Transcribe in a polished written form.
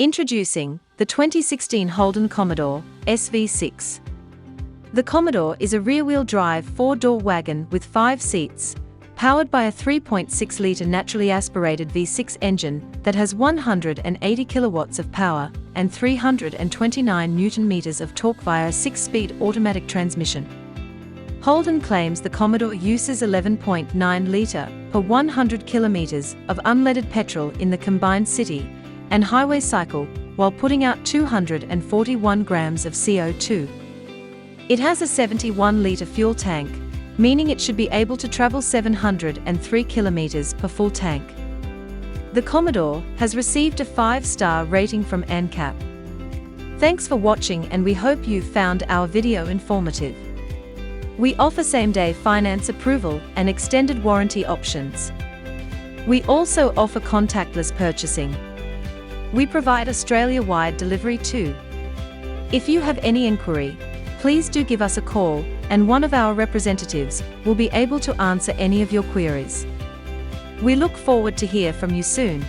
Introducing the 2016 Holden Commodore SV6. The Commodore is a rear-wheel drive four-door wagon with 5 seats, powered by a 3.6-litre naturally aspirated V6 engine that has 180 kilowatts of power and 329 Newton-meters of torque via a 6-speed automatic transmission. Holden claims the Commodore uses 11.9-litre per 100 kilometers of unleaded petrol in the combined city and highway cycle while putting out 241 grams of CO2. It has a 71-litre fuel tank, meaning it should be able to travel 703 kilometers per full tank. The Commodore has received a 5-star rating from ANCAP. Thanks for watching, and we hope you found our video informative. We offer same-day finance approval and extended warranty options. We also offer contactless purchasing. We provide Australia-wide delivery too. If you have any inquiry, please do give us a call, and one of our representatives will be able to answer any of your queries. We look forward to hear from you soon.